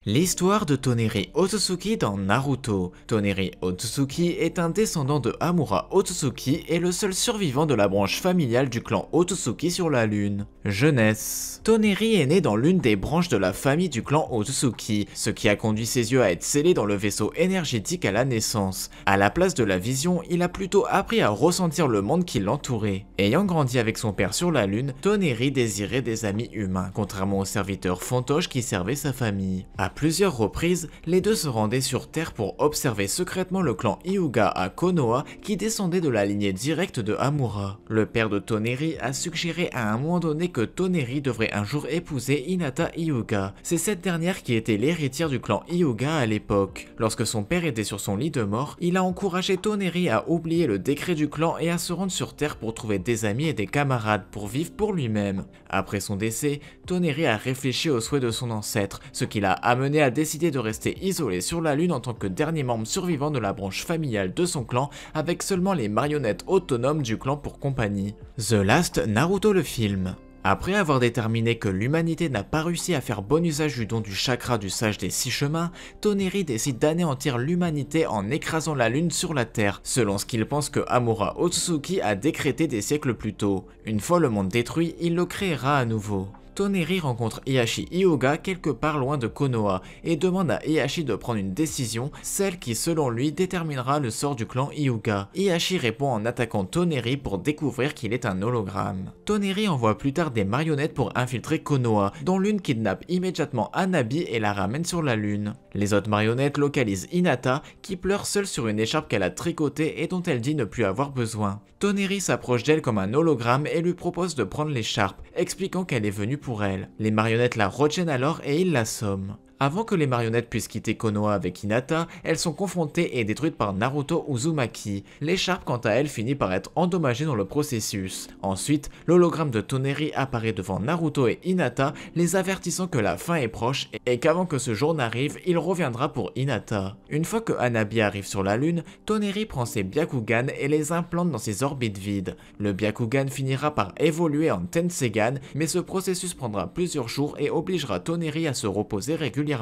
L'histoire de Toneri Otsutsuki dans Naruto. Toneri Otsutsuki est un descendant de Hamura Otsutsuki et le seul survivant de la branche familiale du clan Otsutsuki sur la Lune. Jeunesse. Toneri est né dans l'une des branches de la famille du clan Otsutsuki, ce qui a conduit ses yeux à être scellés dans le vaisseau énergétique à la naissance. À la place de la vision, il a plutôt appris à ressentir le monde qui l'entourait. Ayant grandi avec son père sur la Lune, Toneri désirait des amis humains, contrairement aux serviteurs fantoches qui servaient sa famille. À plusieurs reprises, les deux se rendaient sur Terre pour observer secrètement le clan Hyuga à Konoha qui descendait de la lignée directe de Hamura. Le père de Toneri a suggéré à un moment donné que Toneri devrait un jour épouser Hinata Hyuga. C'est cette dernière qui était l'héritière du clan Hyuga à l'époque. Lorsque son père était sur son lit de mort, il a encouragé Toneri à oublier le décret du clan et à se rendre sur Terre pour trouver des amis et des camarades pour vivre pour lui-même. Après son décès, Toneri a réfléchi aux souhaits de son ancêtre, ce qui l'a amené à décider de rester isolé sur la Lune en tant que dernier membre survivant de la branche familiale de son clan, avec seulement les marionnettes autonomes du clan pour compagnie. The Last Naruto le film. Après avoir déterminé que l'humanité n'a pas réussi à faire bon usage du don du chakra du sage des 6 chemins, Toneri décide d'anéantir l'humanité en écrasant la lune sur la terre, selon ce qu'il pense que Hamura Otsutsuki a décrété des siècles plus tôt. Une fois le monde détruit, il le créera à nouveau. Toneri rencontre Heihachi Hyuga quelque part loin de Konoha et demande à Heihachi de prendre une décision, celle qui selon lui déterminera le sort du clan Hyuga. Heihachi répond en attaquant Toneri pour découvrir qu'il est un hologramme. Toneri envoie plus tard des marionnettes pour infiltrer Konoha, dont l'une kidnappe immédiatement Hanabi et la ramène sur la lune. Les autres marionnettes localisent Hinata qui pleure seule sur une écharpe qu'elle a tricotée et dont elle dit ne plus avoir besoin. Toneri s'approche d'elle comme un hologramme et lui propose de prendre l'écharpe, expliquant qu'elle est venue pour elle. Les marionnettes la retiennent alors et ils l'assomment. Avant que les marionnettes puissent quitter Konoha avec Hinata, elles sont confrontées et détruites par Naruto Uzumaki. L'écharpe quant à elle finit par être endommagée dans le processus. Ensuite, l'hologramme de Toneri apparaît devant Naruto et Hinata, les avertissant que la fin est proche et qu'avant que ce jour n'arrive, il reviendra pour Hinata. Une fois que Hanabi arrive sur la lune, Toneri prend ses Byakugan et les implante dans ses orbites vides. Le Byakugan finira par évoluer en Tensegan, mais ce processus prendra plusieurs jours et obligera Toneri à se reposer régulièrement.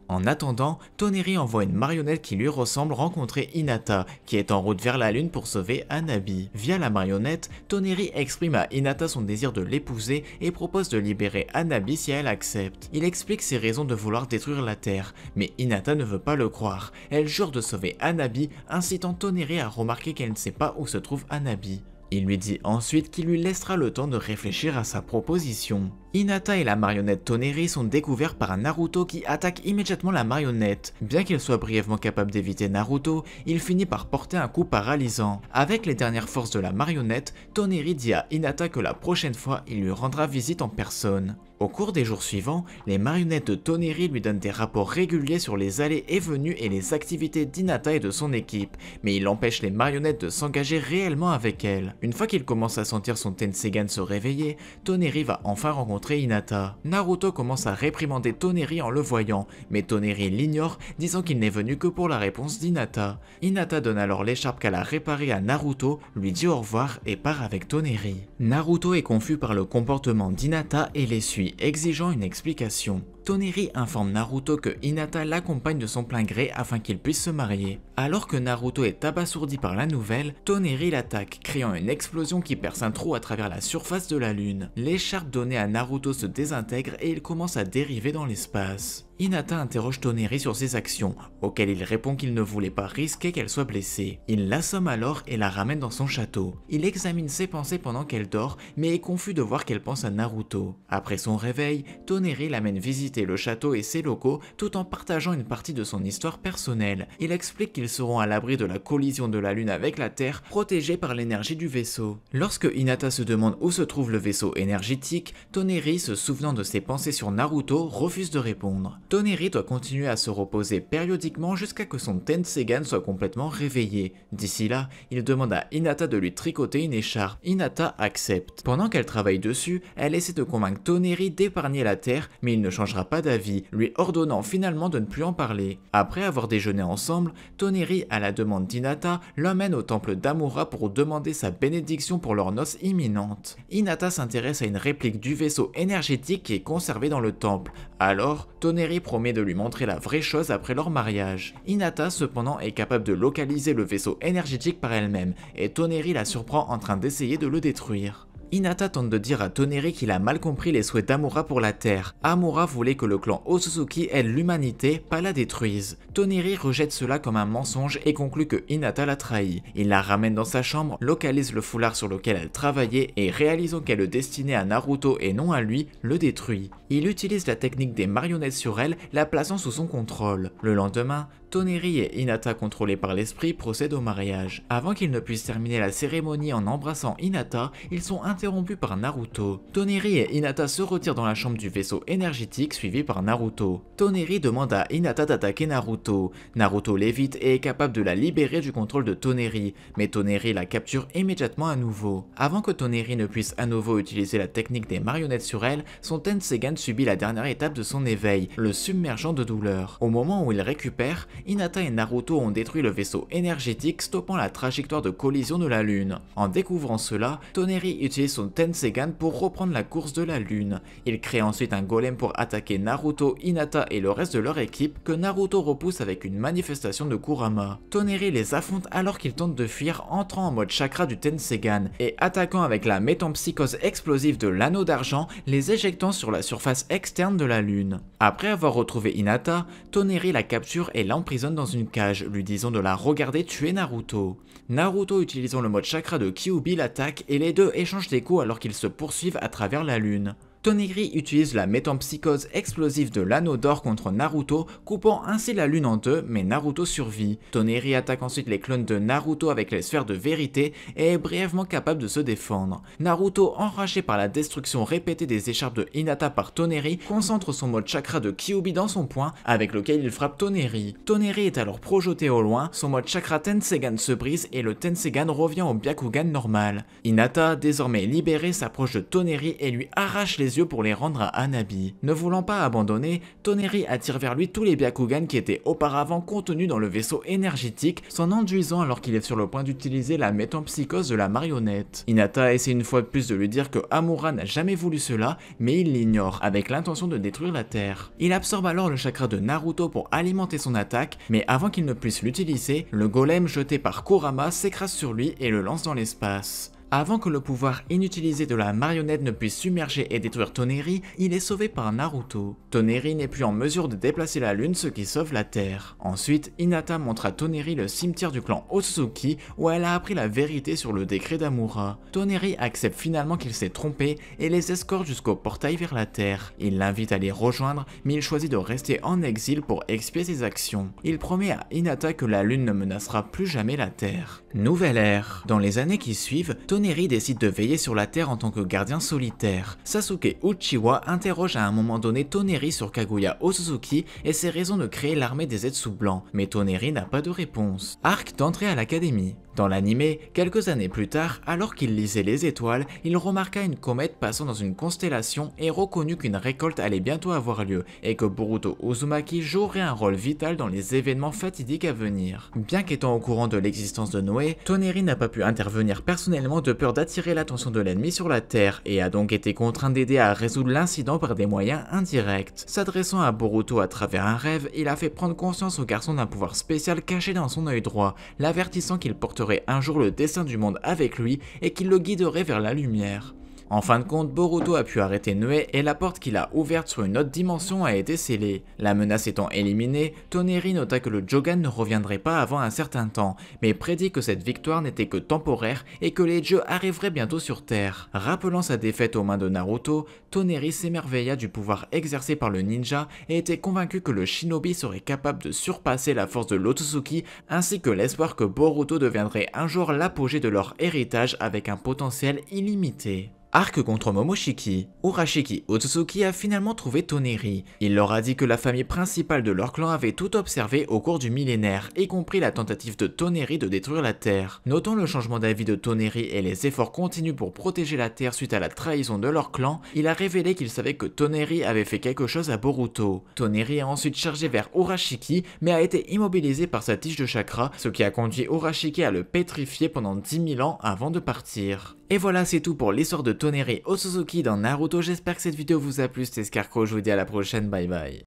En attendant, Toneri envoie une marionnette qui lui ressemble rencontrer Hinata, qui est en route vers la lune pour sauver Hanabi. Via la marionnette, Toneri exprime à Hinata son désir de l'épouser et propose de libérer Hanabi si elle accepte. Il explique ses raisons de vouloir détruire la Terre, mais Hinata ne veut pas le croire. Elle jure de sauver Hanabi, incitant Toneri à remarquer qu'elle ne sait pas où se trouve Hanabi. Il lui dit ensuite qu'il lui laissera le temps de réfléchir à sa proposition. Hinata et la marionnette Toneri sont découverts par Naruto qui attaque immédiatement la marionnette. Bien qu'il soit brièvement capable d'éviter Naruto, il finit par porter un coup paralysant. Avec les dernières forces de la marionnette, Toneri dit à Hinata que la prochaine fois, il lui rendra visite en personne. Au cours des jours suivants, les marionnettes de Toneri lui donnent des rapports réguliers sur les allées et venues et les activités d'Hinata et de son équipe, mais il empêche les marionnettes de s'engager réellement avec elle. Une fois qu'il commence à sentir son Tensegan se réveiller, Toneri va enfin rencontrer Hinata. Naruto commence à réprimander Toneri en le voyant, mais Toneri l'ignore, disant qu'il n'est venu que pour la réponse d'Hinata. Hinata donne alors l'écharpe qu'elle a réparée à Naruto, lui dit au revoir et part avec Toneri. Naruto est confus par le comportement d'Hinata et les suit, exigeant une explication. Toneri informe Naruto que Hinata l'accompagne de son plein gré afin qu'ils puissent se marier. Alors que Naruto est abasourdi par la nouvelle, Toneri l'attaque, créant une explosion qui perce un trou à travers la surface de la lune. L'écharpe donnée à Naruto se désintègre et il commence à dériver dans l'espace. Hinata interroge Toneri sur ses actions, auxquelles il répond qu'il ne voulait pas risquer qu'elle soit blessée. Il l'assomme alors et la ramène dans son château. Il examine ses pensées pendant qu'elle dort, mais est confus de voir qu'elle pense à Naruto. Après son réveil, Toneri l'amène visiter le château et ses locaux tout en partageant une partie de son histoire personnelle. Il explique qu'ils seront à l'abri de la collision de la lune avec la Terre, protégés par l'énergie du vaisseau. Lorsque Hinata se demande où se trouve le vaisseau énergétique, Toneri, se souvenant de ses pensées sur Naruto, refuse de répondre. Toneri doit continuer à se reposer périodiquement jusqu'à que son Tensegan soit complètement réveillé. D'ici là, il demande à Hinata de lui tricoter une écharpe. Hinata accepte. Pendant qu'elle travaille dessus, elle essaie de convaincre Toneri d'épargner la Terre, mais il ne changera changera pas d'avis, lui ordonnant finalement de ne plus en parler. Après avoir déjeuné ensemble, Toneri, à la demande d'Hinata, l'emmène au temple d'Amura pour demander sa bénédiction pour leur noce imminente. Hinata s'intéresse à une réplique du vaisseau énergétique qui est conservé dans le temple. Alors, Toneri promet de lui montrer la vraie chose après leur mariage. Hinata cependant est capable de localiser le vaisseau énergétique par elle-même, et Toneri la surprend en train d'essayer de le détruire. Hinata tente de dire à Toneri qu'il a mal compris les souhaits d'Amura pour la Terre. Amura voulait que le clan Otsutsuki aide l'humanité, pas la détruise. Toneri rejette cela comme un mensonge et conclut que Hinata l'a trahi. Il la ramène dans sa chambre, localise le foulard sur lequel elle travaillait et réalisant qu'elle le destinait à Naruto et non à lui, le détruit. Il utilise la technique des marionnettes sur elle, la plaçant sous son contrôle. Le lendemain, Toneri et Hinata, contrôlés par l'esprit, procèdent au mariage. Avant qu'ils ne puissent terminer la cérémonie en embrassant Hinata, ils sont interrompus par Naruto. Toneri et Hinata se retirent dans la chambre du vaisseau énergétique suivi par Naruto. Toneri demande à Hinata d'attaquer Naruto. Naruto l'évite et est capable de la libérer du contrôle de Toneri, mais Toneri la capture immédiatement à nouveau. Avant que Toneri ne puisse à nouveau utiliser la technique des marionnettes sur elle, son Tensegan subit la dernière étape de son éveil, le submergeant de douleur. Au moment où il récupère, Hinata et Naruto ont détruit le vaisseau énergétique, stoppant la trajectoire de collision de la Lune. En découvrant cela, Toneri utilise son Tensegan pour reprendre la course de la Lune. Il crée ensuite un golem pour attaquer Naruto, Hinata et le reste de leur équipe, que Naruto repousse avec une manifestation de Kurama. Toneri les affronte alors qu'ils tentent de fuir, entrant en mode chakra du Tensegan et attaquant avec la métampsychose explosive de l'anneau d'argent, les éjectant sur la surface externe de la Lune. Après avoir retrouvé Hinata, Toneri la capture et l'emprisonne dans une cage, lui disant de la regarder tuer Naruto. Naruto, utilisant le mode chakra de Kyuubi, l'attaque et les deux échangent des coups alors qu'ils se poursuivent à travers la Lune. Toneri utilise la métampsychose explosive de l'anneau d'or contre Naruto, coupant ainsi la lune en deux, mais Naruto survit. Toneri attaque ensuite les clones de Naruto avec les sphères de vérité et est brièvement capable de se défendre. Naruto, enragé par la destruction répétée des écharpes de Hinata par Toneri, concentre son mode chakra de Kyuubi dans son poing, avec lequel il frappe Toneri. Toneri est alors projeté au loin, son mode chakra Tensegan se brise et le Tensegan revient au Byakugan normal. Hinata, désormais libéré, s'approche de Toneri et lui arrache les yeux pour les rendre à Hanabi. Ne voulant pas abandonner, Toneri attire vers lui tous les Byakugan qui étaient auparavant contenus dans le vaisseau énergétique, s'en enduisant alors qu'il est sur le point d'utiliser la métampsychose de la marionnette. Hinata essaie une fois de plus de lui dire que Amura n'a jamais voulu cela, mais il l'ignore, avec l'intention de détruire la Terre. Il absorbe alors le chakra de Naruto pour alimenter son attaque, mais avant qu'il ne puisse l'utiliser, le golem jeté par Kurama s'écrase sur lui et le lance dans l'espace. Avant que le pouvoir inutilisé de la marionnette ne puisse submerger et détruire Toneri, il est sauvé par Naruto. Toneri n'est plus en mesure de déplacer la lune, ce qui sauve la Terre. Ensuite, Hinata montre à Toneri le cimetière du clan Otsutsuki où elle a appris la vérité sur le décret d'Amura. Toneri accepte finalement qu'il s'est trompé et les escorte jusqu'au portail vers la Terre. Il l'invite à les rejoindre, mais il choisit de rester en exil pour expier ses actions. Il promet à Hinata que la lune ne menacera plus jamais la Terre. Nouvelle ère. Dans les années qui suivent, Toneri décide de veiller sur la Terre en tant que gardien solitaire. Sasuke Uchiwa interroge à un moment donné Toneri sur Kaguya Otsutsuki et ses raisons de créer l'armée des Zetsu blancs, mais Toneri n'a pas de réponse. Arc d'entrée à l'académie. Dans l'anime, quelques années plus tard, alors qu'il lisait les étoiles, il remarqua une comète passant dans une constellation et reconnut qu'une récolte allait bientôt avoir lieu et que Boruto Uzumaki jouerait un rôle vital dans les événements fatidiques à venir. Bien qu'étant au courant de l'existence de Noé, Toneri n'a pas pu intervenir personnellement de peur d'attirer l'attention de l'ennemi sur la Terre et a donc été contraint d'aider à résoudre l'incident par des moyens indirects. S'adressant à Boruto à travers un rêve, il a fait prendre conscience au garçon d'un pouvoir spécial caché dans son œil droit, l'avertissant qu'il porterait un jour le destin du monde avec lui et qu'il le guiderait vers la lumière. En fin de compte, Boruto a pu arrêter Noé et la porte qu'il a ouverte sur une autre dimension a été scellée. La menace étant éliminée, Toneri nota que le Jogan ne reviendrait pas avant un certain temps, mais prédit que cette victoire n'était que temporaire et que les dieux arriveraient bientôt sur Terre. Rappelant sa défaite aux mains de Naruto, Toneri s'émerveilla du pouvoir exercé par le ninja et était convaincu que le shinobi serait capable de surpasser la force de l'Otsutsuki ainsi que l'espoir que Boruto deviendrait un jour l'apogée de leur héritage avec un potentiel illimité. Arc contre Momoshiki. Urashiki Otsutsuki a finalement trouvé Toneri. Il leur a dit que la famille principale de leur clan avait tout observé au cours du millénaire, y compris la tentative de Toneri de détruire la Terre. Notant le changement d'avis de Toneri et les efforts continus pour protéger la Terre suite à la trahison de leur clan, il a révélé qu'il savait que Toneri avait fait quelque chose à Boruto. Toneri a ensuite chargé vers Urashiki, mais a été immobilisé par sa tige de chakra, ce qui a conduit Urashiki à le pétrifier pendant 10 000 ans avant de partir. Et voilà, c'est tout pour l'histoire de Toneri Otsutsuki dans Naruto. J'espère que cette vidéo vous a plu. C'était Scarco, je vous dis à la prochaine, bye bye.